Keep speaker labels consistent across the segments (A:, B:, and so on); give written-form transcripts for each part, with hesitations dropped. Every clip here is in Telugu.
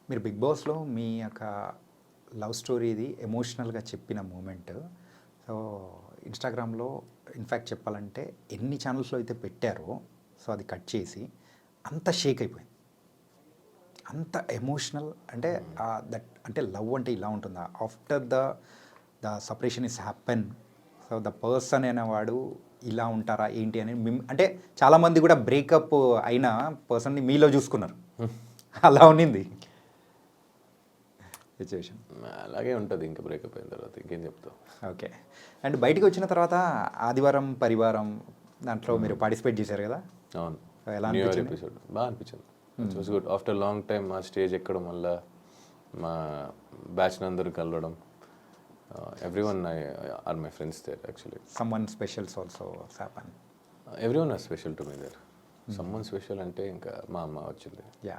A: మీరు 'బిగ్ బాస్'లో మీ యొక్క లవ్ స్టోరీది ఎమోషనల్‌గా చెప్పిన మూమెంట్ సో, ఇన్‌స్టాగ్రామ్‌లో ఇన్‌ఫాక్ట్ చెప్పాలంటే ఎన్ని ఛానల్స్‌లో అయితే పెట్టారో సో, అది కట్ చేసి అంత షేక్ అయిపోయింది. అంత ఎమోషనల్ అంటే దట్ అంటే లవ్ అంటే ఇలా ఉంటుందా? After the separation is happen so, the person అనేవాడు ఇలా ఉంటారా ఏంటి అని అంటే చాలామంది కూడా బ్రేకప్ అయిన పర్సన్‌ని మీలో చూసుకున్నారు. అలా ఉన్నింది సిచ్యువేషన్.
B: అలాగే ఉంటుంది ఇంకా బ్రేకప్ అయిన తర్వాత ఇంకేం చెప్తావు.
A: ఓకే. అండ్ బయటికి వచ్చిన తర్వాత ఆదివారం పరివారం దాంట్లో మీరు పార్టిసిపేట్ చేశారు కదా?
B: అవును.
A: ఎలా
B: న్యూ ఇయర్
A: అనిపించింది?
B: ఎపిసోడ్ బాగా అనిపించింది. It was good. After long time మా స్టేజ్ ఎక్కడం వల్ల మా బ్యాచ్ అందరూ కలవడం. Everyone are my friends there actually.
A: Someone specials also happen.
B: Everyone are special to me there. Someone special అంటే ఇంకా మా అమ్మ వచ్చింది.
A: యా,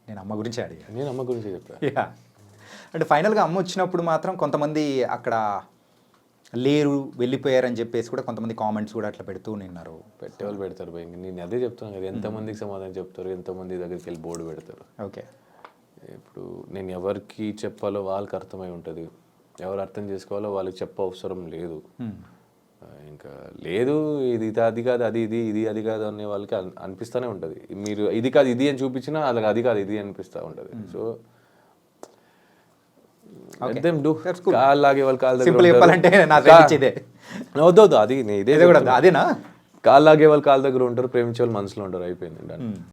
A: నేను అమ్మ గురించి అడిగా.
B: నేను అమ్మ గురించి చెప్పాను.
A: యా, అంటే ఫైనల్గా అమ్మ వచ్చినప్పుడు మాత్రం కొంతమంది అక్కడ లేరు వెళ్ళిపోయారని చెప్పేసి కూడా కొంతమంది కామెంట్స్ కూడా అట్లా పెడుతూ నిన్నారు.
B: పెట్టేవాళ్ళు పెడతారు భయ్. నేను అదే చెప్తున్నాను కదా, ఎంతమందికి సమాధానం చెప్తారు, ఎంతమంది దగ్గరికి వెళ్ళి బోర్డు పెడతారు.
A: ఓకే.
B: ఇప్పుడు నేను ఎవరికి చెప్పాలో వాళ్ళకి అర్థమై ఉంటుంది, ఎవరు అర్థం చేసుకోవాలో వాళ్ళకి చెప్ప అవసరం లేదు. ఇంకా లేదు ఇది అది కాదు అది ఇది ఇది అది కాదు అనే వాళ్ళకి అనిపిస్తూనే ఉంటుంది. మీరు ఇది కాదు ఇది అని చూపించినా అలాగ అది కాదు ఇది అనిపిస్తూ ఉంటుంది. సో కాళ్ళు లాగే వాళ్ళు కాళ్ళ
A: సింపుల్ చెప్పాలంటే
B: వద్దు అది ఇదే
A: కూడా అదేనా?
B: కాళ్ళు లాగే వాళ్ళు కాళ్ళ దగ్గర ఉంటారు, ప్రేమించే వాళ్ళు మనసులో ఉంటారు. అయిపోయింది.